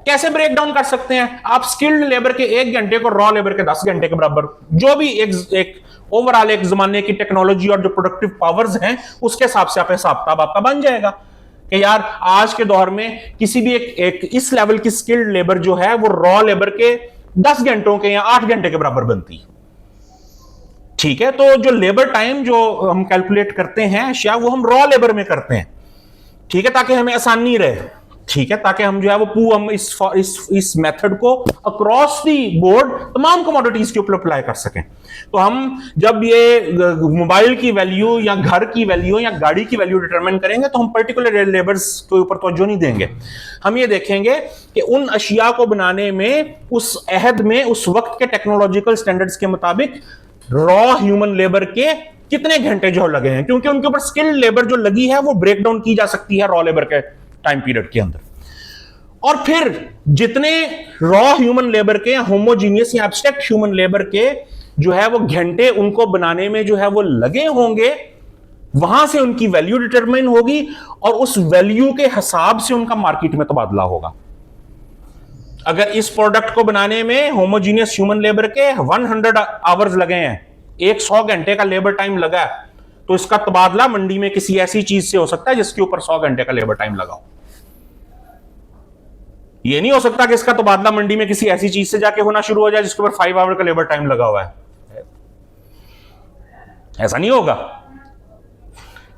कैसे ब्रेक डाउन कर सकते हैं? आप स्किल्ड लेबर के 1 घंटे को रॉ लेबर के 10 घंटे के बराबर, जो भी एक ओवरऑल एक जमाने की टेक्नोलॉजी और जो प्रोडक्टिव पावर्स हैं उसके हिसाब से आप हिसाब किताब आपका बन जाएगा कि यार आज के दौर में किसी भी एक इस लेवल की स्किल्ड लेबर जो है वो रॉ लेबर के 10 घंटों के या 8 घंटे के बराबर बनती है। ठीक है, तो जो लेबर टाइम जो हम कैलकुलेट करते हैं शायद वो हम रॉ लेबर में करते हैं। ठीक है, ताकि हमें आसानी रहे। ठीक है, ताकि हम जो है वो हम इस मेथड को अक्रॉस दी बोर्ड तमाम कमोडिटीज के ऊपर अप्लाई कर सकें। तो हम जब ये मोबाइल की वैल्यू या घर की वैल्यू या गाड़ी की वैल्यू डिटरमाइन करेंगे तो हम पर्टिकुलर लेबर्स के ऊपर तवज्जो नहीं देंगे। हम ये देखेंगे कि उन अशिया को बनाने में उस अहद में उस वक्त के टेक्नोलॉजिकल स्टैंडर्ड्स के मुताबिक रॉ ह्यूमन लेबर के कितने घंटे जो लगे हैं, क्योंकि उनके ऊपर स्किल्ड लेबर जो लगी है वो ब्रेक डाउन की जा सकती है रॉ लेबर के टाइम पीरियड के अंदर। और फिर जितने रॉ ह्यूमन लेबर के, होमोजीनियस या एब्स्ट्रैक्ट ह्यूमन लेबर के जो है वो घंटे उनको बनाने में जो है वो लगे होंगे, वहां से उनकी वैल्यू डिटरमाइन होगी और उस वैल्यू के हिसाब से उनका मार्केट में तबादला होगा। अगर इस प्रोडक्ट को बनाने में होमोजीनियस ह्यूमन लेबर के 100 आवर्स लगे हैं, 100 घंटे का लेबर टाइम लगा है, तो इसका तबादला मंडी में किसी ऐसी चीज से हो सकता है जिसके ऊपर 100 घंटे का लेबर टाइम लगा हो। यह नहीं हो सकता कि इसका तबादला मंडी में किसी ऐसी चीज से जाके होना शुरू हो जाए जिसके ऊपर 5 आवर का लेबर टाइम लगा हुआ है। ऐसा नहीं होगा,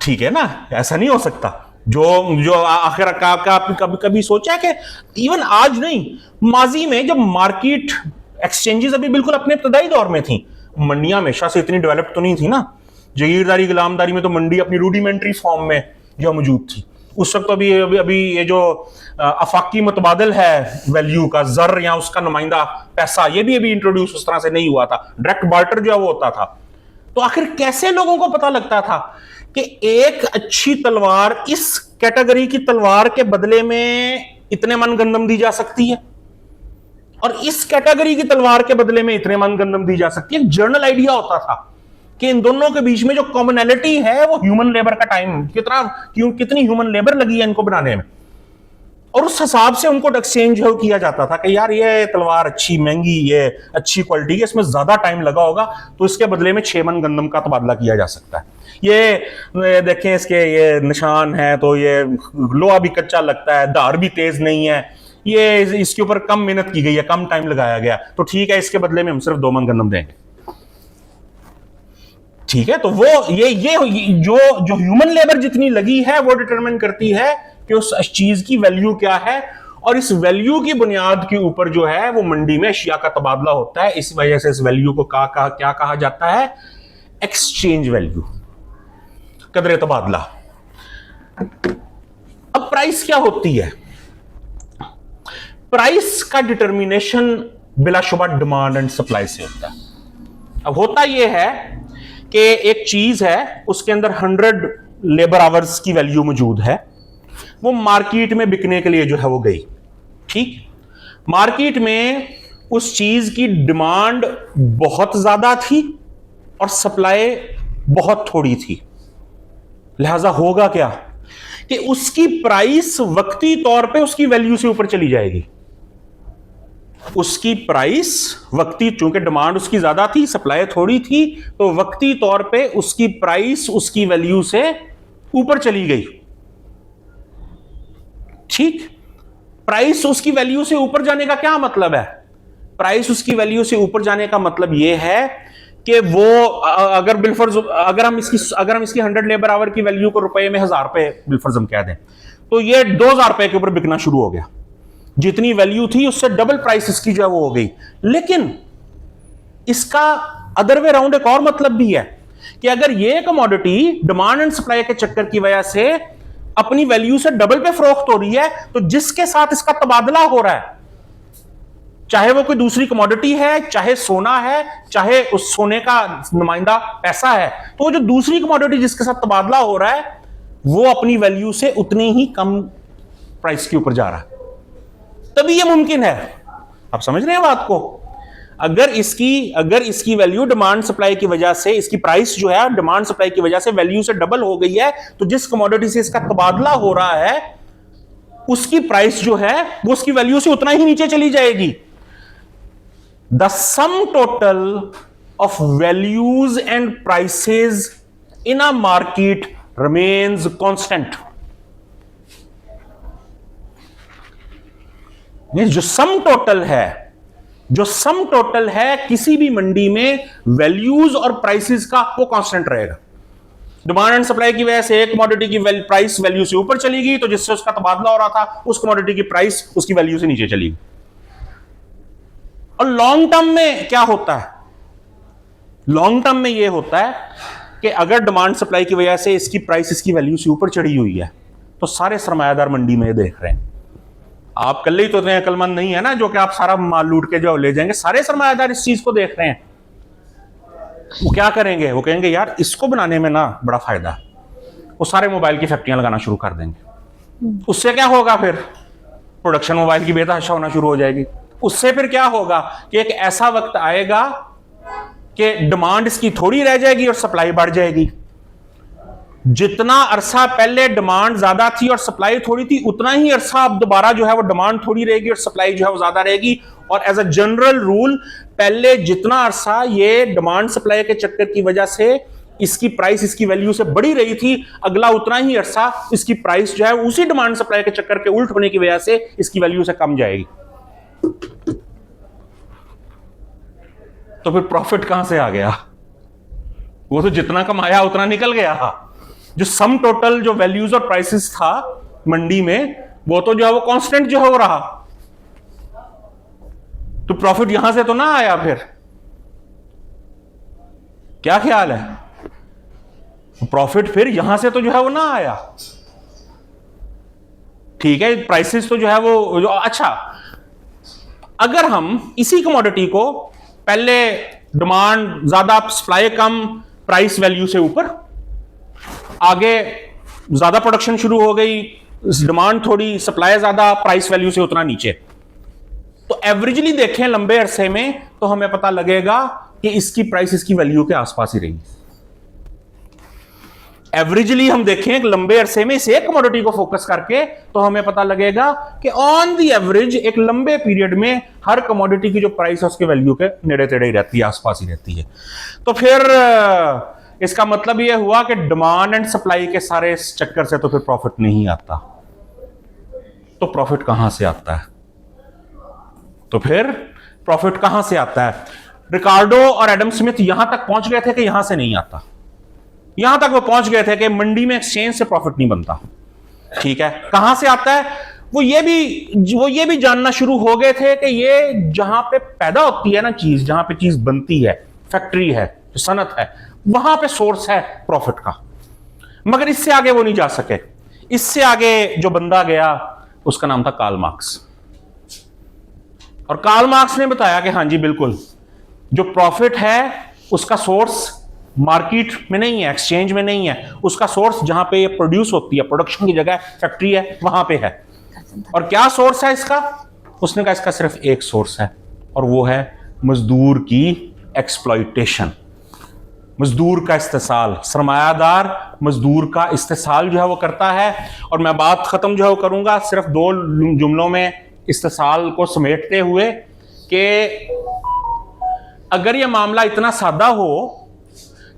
ठीक है ना, ऐसा नहीं हो सकता। जो आखिर कभी कभी सोचा है कि इवन आज नहीं, माजी में जब मार्केट एक्सचेंजेस अभी बिल्कुल अपने इब्तदाई दौर में थी, मंडियां हमेशा से इतनी डेवलप तो नहीं थी ना। जागीरदारी गुलामदारी में तो मंडी अपनी रूडिमेंट्री फॉर्म में जो मौजूद थी उस वक्त। तो अभी ये जो अफाकी मुतबादल है वैल्यू का, जर या उसका नुमाइंदा पैसा, ये भी अभी इंट्रोड्यूस उस तरह से नहीं हुआ था। डायरेक्ट बार्टर जो है वो होता था। तो आखिर कैसे लोगों को पता लगता था कि एक अच्छी तलवार, इस कैटेगरी की तलवार के बदले में इतने मन गंदम दी जा सकती है और इस कैटेगरी की तलवार के बदले में इतने मन गंदम दी जा सकती है? जर्नल आइडिया होता था कि इन दोनों के बीच में जो कॉमनैलिटी है वो ह्यूमन लेबर का टाइम, कितनी ह्यूमन लेबर लगी है इनको बनाने में, और उस हिसाब से उनको एक्सचेंज किया जाता था कि यार ये तलवार अच्छी महंगी, ये अच्छी क्वालिटी की, इसमें ज्यादा टाइम लगा होगा, तो इसके बदले में 6 मन गंदम का तबादला किया जा सकता है। ये देखें, इसके ये निशान है, तो ये लोहा भी कच्चा लगता है, धार भी तेज नहीं है, ये इसके ऊपर कम मेहनत की गई है, कम टाइम लगाया गया, तो ठीक है, इसके बदले में हम सिर्फ 2 मन गंदम देंगे। ठीक है, तो वो ये जो ह्यूमन लेबर जितनी लगी है वो डिटरमाइन करती है कि उस चीज की वैल्यू क्या है, और इस वैल्यू की बुनियाद के ऊपर जो है वो मंडी में अशिया का तबादला होता है। इस वजह से इस वैल्यू को क्या कहा जाता है? एक्सचेंज वैल्यू, कदर तबादला। अब प्राइस क्या होती है? प्राइस का डिटर्मिनेशन बिलाशुबा डिमांड एंड सप्लाई से होता है। अब होता यह है कि एक चीज है, उसके अंदर 100 लेबर आवर्स की वैल्यू मौजूद है, वो मार्केट में बिकने के लिए जो है वो गई। ठीक, मार्केट में उस चीज की डिमांड बहुत ज्यादा थी और सप्लाई बहुत थोड़ी थी। लिहाजा होगा क्या कि उसकी प्राइस वक्ती तौर पे उसकी वैल्यू से ऊपर चली जाएगी। उसकी प्राइस वक्ती, चूंकि डिमांड उसकी ज्यादा थी, सप्लाई थोड़ी थी, तो वक्ती तौर पे उसकी प्राइस उसकी वैल्यू से ऊपर चली गई। ठीक, प्राइस उसकी वैल्यू से ऊपर जाने का क्या मतलब है? प्राइस उसकी वैल्यू से ऊपर जाने का मतलब यह है कि वो अगर बिलफर्ज, अगर हम इसकी 100 लेबर आवर की वैल्यू को रुपए में 1000 रुपए बिलफर्ज हम कह दें, तो ये 2000 रुपए के ऊपर बिकना शुरू हो गया। जितनी वैल्यू थी उससे डबल प्राइस इसकी जो है वो हो गई। लेकिन इसका अदर वे राउंड एक और मतलब भी है कि अगर ये कमोडिटी डिमांड एंड सप्लाई के चक्कर की वजह से अपनी वैल्यू से डबल पे फरोख्त हो रही है, तो जिसके साथ इसका तबादला हो रहा है, चाहे वो कोई दूसरी कमोडिटी है, चाहे सोना है, चाहे उस सोने का नुमाइंदा पैसा है, तो वो जो दूसरी कमोडिटी जिसके साथ तबादला हो रहा है वो अपनी वैल्यू से उतनी ही कम प्राइस के ऊपर जा रहा है। तभी ये मुमकिन है। आप समझ रहे हैं बात को? अगर इसकी वैल्यू डिमांड सप्लाई की वजह से, इसकी प्राइस जो है डिमांड सप्लाई की वजह से वैल्यू से डबल हो गई है, तो जिस कमोडिटी से इसका तबादला हो रहा है उसकी प्राइस जो है वो उसकी वैल्यू से उतना ही नीचे चली जाएगी। The sum total of values and prices in a market remains constant. जो सम टोटल है किसी भी मंडी में वैल्यूज और प्राइसेस का, वो कांस्टेंट रहेगा। डिमांड एंड सप्लाई की वजह से एक कमोडिटी की प्राइस वैल्यू से ऊपर चली गई, तो जिससे उसका तबादला हो रहा था उस कमोडिटी की प्राइस उसकी वैल्यू से नीचे चली गई। और लॉन्ग टर्म में क्या होता है? लॉन्ग टर्म में यह होता है कि अगर डिमांड सप्लाई की वजह से इसकी प्राइस इसकी वैल्यू से ऊपर चढ़ी हुई है, तो सारे सरमायादार मंडी में देख रहे हैं। आप कल ही तो इतने अकलमंद नहीं है ना जो कि आप सारा माल लूट के जो ले जाएंगे। सारे सरमायादार इस चीज को देख रहे हैं। वो क्या करेंगे? वो कहेंगे यार इसको बनाने में ना बड़ा फायदा है, वो सारे मोबाइल की फैक्ट्रियां लगाना शुरू कर देंगे। उससे क्या होगा? फिर प्रोडक्शन मोबाइल की बेतहाशा होना शुरू हो जाएगी। उससे फिर क्या होगा कि एक ऐसा वक्त आएगा कि डिमांड इसकी थोड़ी रह जाएगी और सप्लाई बढ़ जाएगी। जितना अरसा पहले डिमांड ज्यादा थी और सप्लाई थोड़ी थी, उतना ही अरसा अब दोबारा जो है वो डिमांड थोड़ी रहेगी और सप्लाई जो है वो ज्यादा रहेगी। और एज अ जनरल रूल, पहले जितना अरसा ये डिमांड सप्लाई के चक्कर की वजह से इसकी प्राइस इसकी वैल्यू से बढ़ी रही थी, अगला उतना ही अरसा इसकी प्राइस जो है उसी डिमांड सप्लाई के चक्कर के उल्ट होने की वजह से इसकी वैल्यू से कम जाएगी। तो फिर प्रॉफिट कहां से आ गया? वो तो जितना कमाया उतना निकल गया। जो सम टोटल जो वैल्यूज और प्राइसेस था मंडी में, वो तो जो है वो कांस्टेंट जो है वो रहा। तो प्रॉफिट यहां से तो ना आया। फिर क्या ख्याल है? प्रॉफिट फिर यहां से तो जो है वो ना आया। ठीक है, प्राइसेस तो जो है वो अच्छा, अगर हम इसी कमोडिटी को पहले डिमांड ज्यादा सप्लाई कम प्राइस वैल्यू से ऊपर, आगे ज्यादा प्रोडक्शन शुरू हो गई, डिमांड थोड़ी सप्लाई ज्यादा प्राइस वैल्यू से उतना नीचे, तो एवरेजली देखें लंबे अरसे में तो हमें पता लगेगा कि इसकी प्राइस इसकी वैल्यू के आसपास ही रहेगी। एवरेजली हम देखें लंबे अरसे में इस एक कमोडिटी को फोकस करके तो हमें पता लगेगा कि ऑन द एवरेज एक लंबे पीरियड में हर कमोडिटी की जो प्राइस है उसके वैल्यू के नेड़े तेड़े ही रहती है, आसपास ही रहती है। तो फिर इसका मतलब यह हुआ कि डिमांड एंड सप्लाई के सारे इस चक्कर से तो फिर प्रॉफिट नहीं आता। तो प्रॉफिट कहां से आता है? तो फिर प्रॉफिट कहां से आता है? रिकार्डो और एडम स्मिथ यहां तक पहुंच गए थे कि यहां से नहीं आता। यहां तक वो पहुंच गए थे कि मंडी में एक्सचेंज से प्रॉफिट नहीं बनता। ठीक है, कहां से आता है? वो ये भी जानना शुरू हो गए थे कि ये जहां पे पैदा होती है ना चीज, जहां पे चीज बनती है, फैक्ट्री है, सनत है, वहां पे सोर्स है प्रॉफिट का। मगर इससे आगे वो नहीं जा सके। इससे आगे जो बंदा गया उसका नाम था कार्ल मार्क्स। और कार्ल मार्क्स ने बताया कि हां जी बिल्कुल, जो प्रॉफिट है उसका सोर्स मार्केट में नहीं है, एक्सचेंज में नहीं है, उसका सोर्स जहां पे ये प्रोड्यूस होती है, प्रोडक्शन की जगह फैक्ट्री है, वहां पे है। और क्या सोर्स है इसका? उसने कहा इसका सिर्फ एक सोर्स है और वो है मजदूर की एक्सप्लॉइटेशन, मजदूर का इस्तेसाल। सरमायादार मजदूर का इस्तेसाल जो है वो करता है। और मैं बात खत्म जो है वो करूंगा सिर्फ दो जुमलों में इस्तेसाल को समेटते हुए कि अगर यह मामला इतना सादा हो,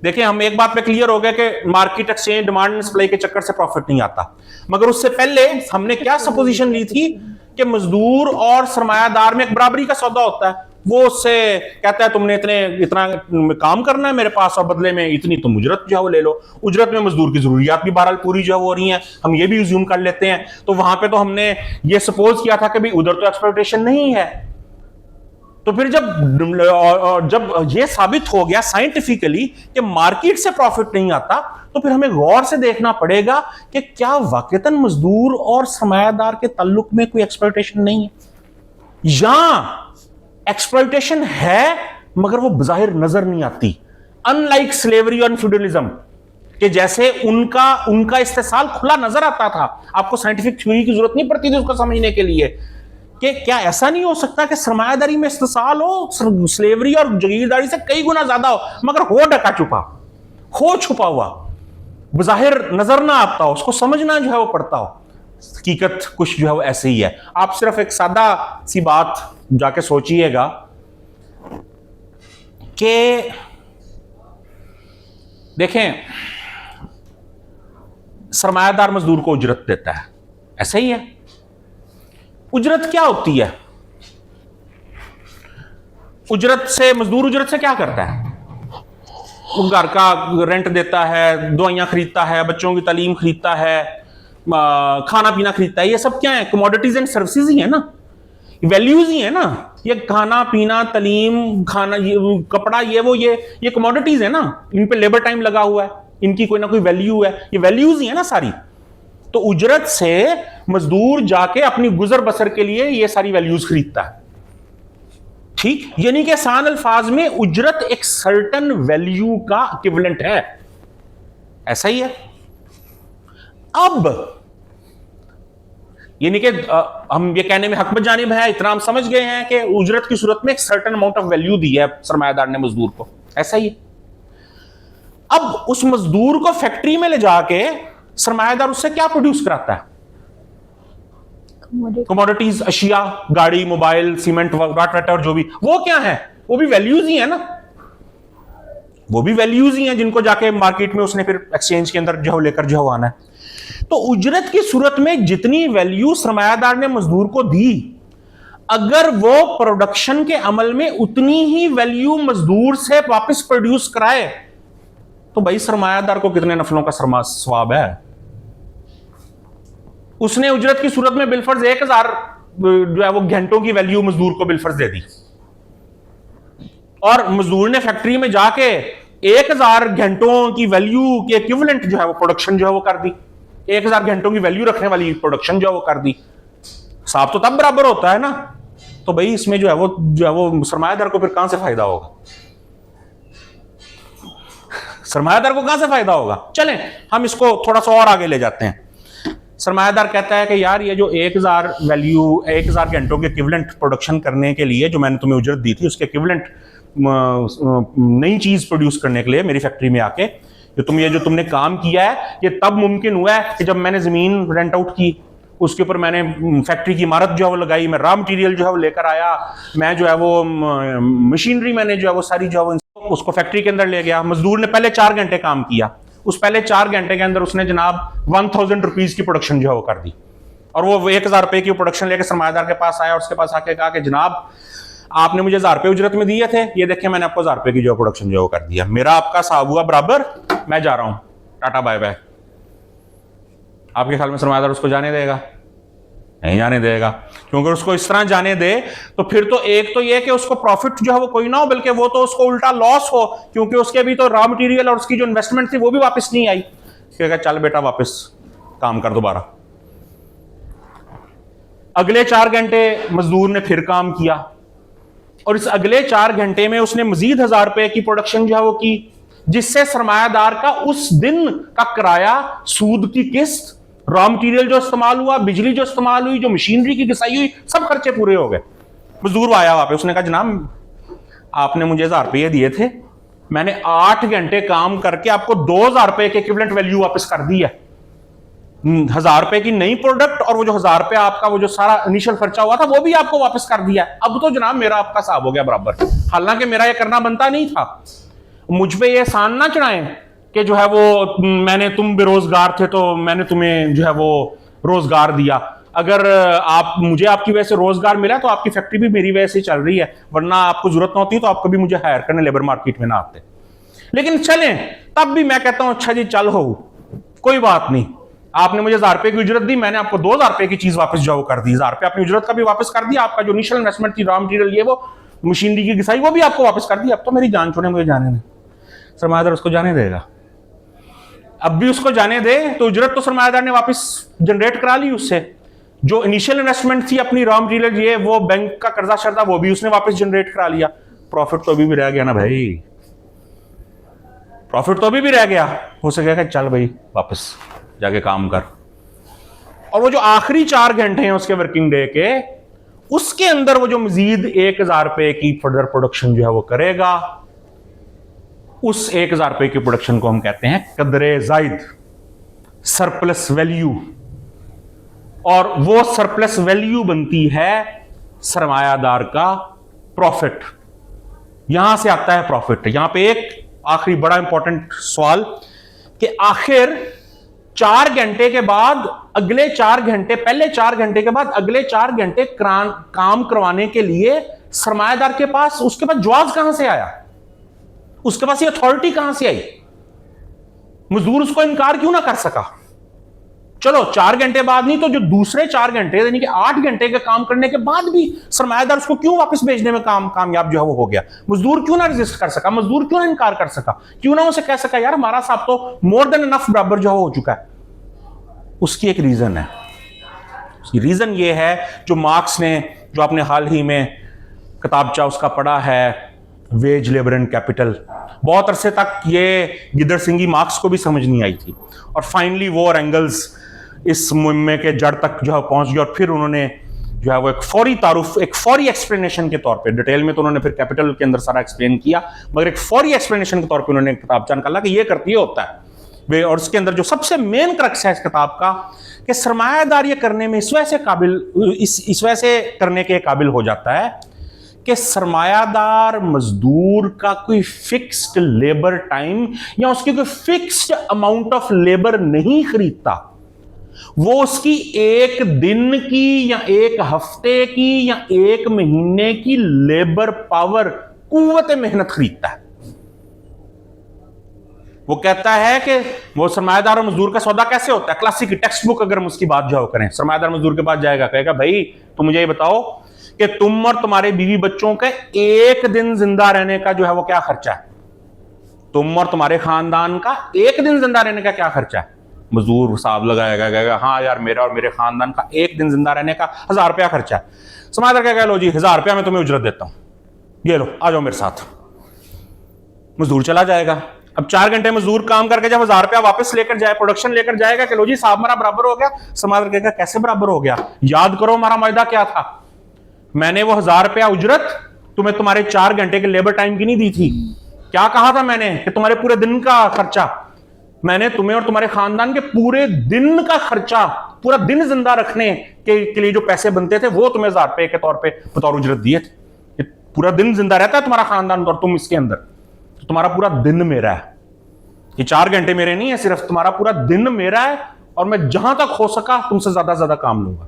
देखिए हम एक बात पे क्लियर हो गया कि मार्केट एक्सचेंज डिमांड सप्लाई के चक्कर से प्रॉफिट नहीं आता। मगर उससे पहले हमने क्या सपोजिशन ली थी कि मजदूर और सरमायादार में एक बराबरी का सौदा होता है। वो उससे कहता है तुमने इतना काम करना है मेरे पास और बदले में इतनी तुम उजरत जो है वो ले लो। उजरत में मजदूर की जरूरियात भी बहरहाल पूरी जो है वो हो रही हैं, हम ये भी अज्यूम कर लेते हैं। तो वहां पे तो हमने ये सपोज किया था कि भाई उधर तो एक्सप्लॉयटेशन नहीं है। तो फिर जब ये साबित हो गया साइंटिफिकली कि मार्केट से प्रॉफिट नहीं आता, तो फिर हमें गौर से देखना पड़ेगा कि क्या वाकईतन मजदूर और सरमायादार के ताल्लुक में कोई एक्सप्लॉयटेशन नहीं है, या एक्सप्लॉयटेशन है मगर वो बजाहिर नजर नहीं आती। अनलाइक स्लेवरी और फ्यूडलिज्म कि जैसे उनका इस्तेसाल खुला नजर आता था, आपको साइंटिफिक थ्योरी की जरूरत नहीं पड़ती थी उसको समझने के लिए कि क्या ऐसा नहीं हो सकता कि सरमायादारी में इस्तेसाल हो स्लेवरी और जागीरदारी से कई गुना ज्यादा हो, मगर हो ढका छुपा, हो छुपा हुआ, बजाहिर नजर ना आता हो, उसको समझना जो है वो पड़ता हो। हकीकत कुछ जो है वो ऐसे ही है। आप सिर्फ एक सादा सी बात जाके सोचिएगा कि देखें सरमायादार मजदूर को उजरत देता है, ऐसा ही है। उजरत क्या होती है? उजरत से मजदूर उजरत से क्या करता है? वो घर का रेंट देता है, दवाइयाँ खरीदता है, बच्चों की तालीम खरीदता है, खाना पीना खरीदता है। ये सब क्या है? कमोडिटीज एंड सर्विसेज ही है ना, वैल्यूज ही है ना। ये खाना पीना, तालीम, खाना, ये कपड़ा, ये कमोडिटीज है ना। इन पे लेबर टाइम लगा हुआ है, इनकी कोई ना कोई वैल्यू है, ये वैल्यूज ही है ना सारी। तो उजरत से मजदूर जाके अपनी गुजर बसर के लिए ये सारी वैल्यूज खरीदता है। ठीक, यानी कि आसान अल्फाज में उजरत एक सर्टन वैल्यू का इक्विवेलेंट है, ऐसा ही है। अब यानी कि हम ये कहने में हक जानिब है, इतना हम समझ गए हैं कि उजरत की सूरत में एक सर्टन अमाउंट ऑफ वैल्यू दी है सरमायादार ने मजदूर को, ऐसा ही है। अब उस मजदूर को फैक्ट्री में ले जाके सरमायादार उससे क्या प्रोड्यूस कराता है? कमोडिटीज, अशिया, गाड़ी, मोबाइल, सीमेंट, वाटर, जो भी, वो क्या है? वो भी वैल्यूज ही है ना, वो भी वैल्यूज ही हैं जिनको जाके मार्केट में उसने फिर एक्सचेंज के अंदर जो लेकर जो आना है। तो उजरत की सूरत में जितनी वैल्यू सरमायादार ने मजदूर को दी, अगर वो प्रोडक्शन के अमल में उतनी ही वैल्यू मजदूर से वापस प्रोड्यूस कराए, तो भाई सरमायादार को कितने नफलों का सवाब है। उसने उजरत की सूरत में बिलफर्ज 1000 जो है वो घंटों की वैल्यू मजदूर को बिलफर्ज दे दी, और मजदूर ने फैक्ट्री में जाके 1000 घंटों की वैल्यू के इक्विवेलेंट जो है वो प्रोडक्शन जो है वो कर दी, 1000 घंटों की वैल्यू रखने वाली प्रोडक्शन जो है वो कर दी। साहब तो तब बराबर होता है ना। तो भाई इसमें जो है वो सरमायादार को फिर कहां से फायदा होगा? सरमायादार को कहां से फायदा होगा? चलें हम इसको थोड़ा सा और आगे ले जाते हैं। सरमायादार कहता है कि यार ये जो 1000 वैल्यू, 1000 घंटों के इक्विवेलेंट प्रोडक्शन करने के लिए जो मैंने तुम्हें उजरत दी थी, उसके इक्विवेलेंट नई चीज प्रोड्यूस करने के लिए मेरी फैक्ट्री में आके जो तुमने काम किया है, ये तब मुमकिन हुआ है कि जब मैंने जमीन रेंट आउट की, उसके ऊपर मैंने फैक्ट्री की इमारत जो है वो लगाई, मैं रॉ मटेरियल जो है वो लेकर आया, मैं जो है वो मशीनरी मैंने जो है वो सारी जो है वो उसको फैक्ट्री के अंदर ले गया। मजदूर ने पहले 4 घंटे काम किया, उस पहले 4 घंटे के अंदर उसने जनाब 1000 रुपीज की प्रोडक्शन जो है वो कर दी, और वो 1000 रुपए की प्रोडक्शन लेकर सरमायादार के पास आया और उसके पास आके कहा कि जनाब आपने मुझे 1000 रुपए उजरत में दिए थे, ये देखिए मैंने आपको 1000 रुपए की जो प्रोडक्शन जो कर दिया, मेरा आपका साहब हुआ बराबर, मैं जा रहा हूं, टाटा बाय बाय। आपके ख्याल में सरमायादार उसको जाने देगा? नहीं जाने देगा, क्योंकि उसको इस तरह जाने दे तो फिर तो एक तो ये कि उसको प्रॉफिट जो है वो कोई ना हो, बल्कि वो तो उसको उल्टा लॉस हो, क्योंकि उसके भी तो रॉ मटेरियल और उसकी जो इन्वेस्टमेंट थी वो भी वापस नहीं आई। कहेगा चल बेटा वापस काम कर दोबारा। अगले 4 घंटे मजदूर ने फिर काम किया, और इस अगले 4 घंटे में उसने मजीद 1000 रुपए की प्रोडक्शन जो है वो की, जिससे सरमायादार का उस दिन का किराया, सूद की किस्त, रॉ मटेरियल जो इस्तेमाल हुआ, बिजली जो इस्तेमाल हुई, जो मशीनरी की घिसाई हुई, सब खर्चे पूरे हो गए। मजदूर आया वापस, उसने कहा जनाब आपने मुझे 1000 रुपये दिए थे, मैंने 8 घंटे काम करके आपको 2000 रुपए के इक्विवेलेंट वैल्यू वापस कर दी है। 1000 रुपए की नई प्रोडक्ट और वो जो 1000 रुपए आपका वो जो सारा इनिशियल खर्चा हुआ था वो भी आपको वापस कर दिया। अब तो जनाब मेरा आपका साहब हो गया बराबर, हालांकि मेरा ये करना बनता नहीं था। मुझ पे ये एहसान ना चढ़ाएं कि जो है वो मैंने, तुम बेरोजगार थे तो मैंने तुम्हें जो है वो रोजगार दिया। अगर आप मुझे आपकी वजह से रोजगार मिला तो आपकी फैक्ट्री भी मेरी वजह से चल रही है, वरना आपको जरूरत ना होती तो आप कभी मुझे हायर करने लेबर मार्केट में ना आते। लेकिन चलें, तब भी मैं कहता हूं अच्छा जी चल हो, कोई बात नहीं, आपने मुझे 1000 रुपए की उजरत दी, मैंने आपको 2000 रुपए की चीज वापस जो कर दी, 1000 रुपए अपनी उजरत का भी वापस कर दिया, आपका जो इनिशियल इन्वेस्टमेंट थी, रॉ मटेरियल, ये वो मशीनरी की घिसाई, वो भी आपको वापस कर दी। अब तो मेरी जान छोड़े, मुझे जाने दें। सरमायादार उसको जाने देगा? अब भी उसको जाने दे तो उजरत तो सरमायादार ने वापस जनरेट करा ली उससे, जो इनिशियल इन्वेस्टमेंट थी अपनी रॉ मटेरियल, ये वो बैंक का कर्जा शर्जा वो भी उसने वापस जनरेट करा लिया। प्रॉफिट तो अभी भी रह गया ना भाई, प्रॉफिट तो अभी भी रह गया। हो सकेगा चल भाई वापस जाके काम कर। और वो जो आखिरी 4 घंटे हैं उसके वर्किंग डे के, उसके अंदर वो जो मजीद 1000 रुपए की फर्दर प्रोडक्शन जो है वो करेगा, उस 1000 रुपए की प्रोडक्शन को हम कहते हैं कदरे जायद, सरप्लस वैल्यू। और वो सरप्लस वैल्यू बनती है सरमायादार का प्रॉफिट। यहां से आता है प्रॉफिट। यहां पे एक आखिरी बड़ा इंपॉर्टेंट सवाल कि आखिर 4 घंटे के बाद अगले 4 घंटे, पहले 4 घंटे के बाद अगले 4 घंटे काम करवाने के लिए सरमायादार के पास, उसके पास जवाब कहां से आया? उसके पास ये अथॉरिटी कहां से आई? मजदूर उसको इनकार क्यों ना कर सका? चलो 4 घंटे बाद नहीं तो जो दूसरे 4 घंटे यानी कि 8 घंटे के काम करने के बाद भी सरमायादार उसको क्यों वापस भेजने में कामयाब जो है वो हो गया? मजदूर क्यों ना रेजिस्ट कर सका? मजदूर क्यों ना इनकार कर सका? क्यों ना उसे कह सका यार हमारा साहब तो मोर देन इनफ बराबर जो हो चुका है? उसकी एक रीजन है। रीजन ये है जो मार्क्स ने, जो आपने हाल ही में किताबचा उसका पढ़ा है, वेज लेबर एंड कैपिटल, बहुत अरसे तक ये गिदड़ सिंगी मार्क्स को भी समझ नहीं आई थी और फाइनली वो और एंगल्स इस मुहिम्मे के जड़ तक जो है पहुंच गया और फिर उन्होंने जो है वो एक फौरी तारुफ, एक फौरी एक्सप्लेनेशन के तौर पे, डिटेल में तो उन्होंने फिर कैपिटल के अंदर सारा एक्सप्लेन किया, मगर एक फौरी एक्सप्लेनेशन के तौर पे उन्होंने किताबचा निकाला कि ये करती होता है वे। और उसके अंदर जो सबसे मेन क्रक्स है इस किताब का कि सरमायादार ये करने में इस वजह से करने के काबिल हो जाता है कि सरमायादार मजदूर का कोई फिक्स्ड लेबर टाइम या उसकी कोई फिक्स्ड अमाउंट ऑफ लेबर नहीं खरीदता। वो उसकी एक दिन की या एक हफ्ते की या एक महीने की लेबर पावर, कुव्वत मेहनत खरीदता है। वो कहता है कि वो सरमायादार और मजदूर का सौदा कैसे होता है। क्लासिक टेक्स्ट बुक अगर हम उसकी बात जो करें, सरमायादार मजदूर के पास जाएगा, कहेगा भाई तुम मुझे ये बताओ कि तुम और तुम्हारे बीवी बच्चों के एक दिन जिंदा रहने का जो है वो क्या खर्चा है? तुम और तुम्हारे खानदान का एक दिन जिंदा रहने का क्या खर्चा है? मजदूर साहब लगाएगा, कहेगा हाँ यार मेरा और मेरे खानदान का एक दिन जिंदा रहने का 1000 रुपया खर्चा है। सरमायादार कहेगा लो जी 1000 रुपया मैं तुम्हें उजरत देता हूं, ये लो आ जाओ मेरे साथ। मजदूर चला जाएगा। अब 4 घंटे मजदूर काम करके जब 1000 रुपया वापस लेकर जाए, प्रोडक्शन लेकर जाएगा कि लो जी साहब मेरा बराबर हो गया। सरमायादार कहेगा कैसे बराबर हो गया? याद करो हमारा वायदा क्या था? मैंने वो 1000 रुपया उजरत तुम्हें तुम्हारे 4 घंटे के लेबर टाइम की नहीं दी थी। क्या कहा था मैंने कि तुम्हारे पूरे दिन का खर्चा, मैंने तुम्हें और तुम्हारे खानदान के पूरे दिन का खर्चा, पूरा दिन जिंदा रखने के लिए जो पैसे बनते थे वो तुम्हें 1000 रुपए के तौर पे बतौर उजरत दिए थे। पूरा दिन जिंदा रहता है तुम्हारा खानदान और तुम इसके अंदर, तो तुम्हारा पूरा दिन मेरा है। ये 4 घंटे मेरे नहीं है, सिर्फ तुम्हारा पूरा दिन मेरा है और मैं जहां तक हो सका तुमसे ज्यादा काम लूंगा।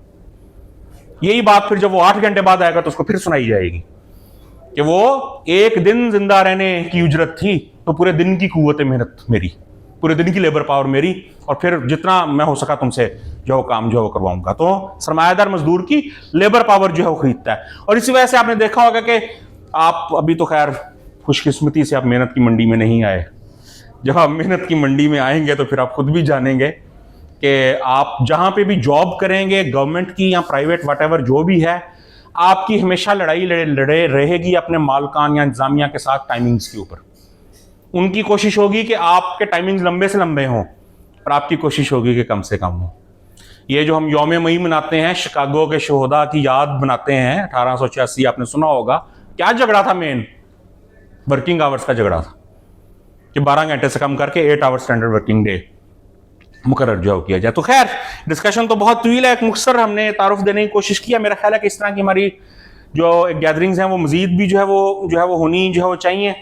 यही बात फिर जब वो 8 घंटे बाद आएगा तो उसको फिर सुनाई जाएगी कि वो एक दिन जिंदा रहने की उजरत थी तो पूरे दिन की कुव्वत मेहनत मेरी, पूरे दिन की लेबर पावर मेरी, और फिर जितना मैं हो सका तुमसे जो काम जो करवाऊंगा। तो सरमायादार मजदूर की लेबर पावर जो है वो खरीदता है। और इसी वजह से आपने देखा होगा कि आप अभी तो खैर खुशकिस्मती से आप मेहनत की मंडी में नहीं आए। जब आप मेहनत की मंडी में आएंगे तो फिर आप खुद भी जानेंगे कि आप जहां पे भी जॉब करेंगे, गवर्नमेंट की या प्राइवेट वट जो भी है, आपकी हमेशा लड़ाई लड़े रहेगी अपने मालकान या इंतजामिया के साथ टाइमिंग्स के ऊपर। उनकी कोशिश होगी कि आपके टाइमिंग्स लंबे से लंबे हों और आपकी कोशिश होगी कि कम से कम हो। ये जो हम यौम मई मनाते हैं, शिकागो के शोहदा की याद मनाते हैं 1886, आपने सुना होगा। क्या झगड़ा था? मेन वर्किंग आवर्स का झगड़ा था कि 12 घंटे से कम करके 8 आवर स्टैंडर्ड वर्किंग डे मुकर्रर जो किया जाए। तो खैर डिस्कशन तो बहुत तवील है, एक मुख्तसर हमने तारुफ देने की कोशिश किया। मेरा ख्याल है कि इस तरह की हमारी जो गैदरिंग्स हैं वो मजीद भी जो है वो होनी जो है वो चाहिए।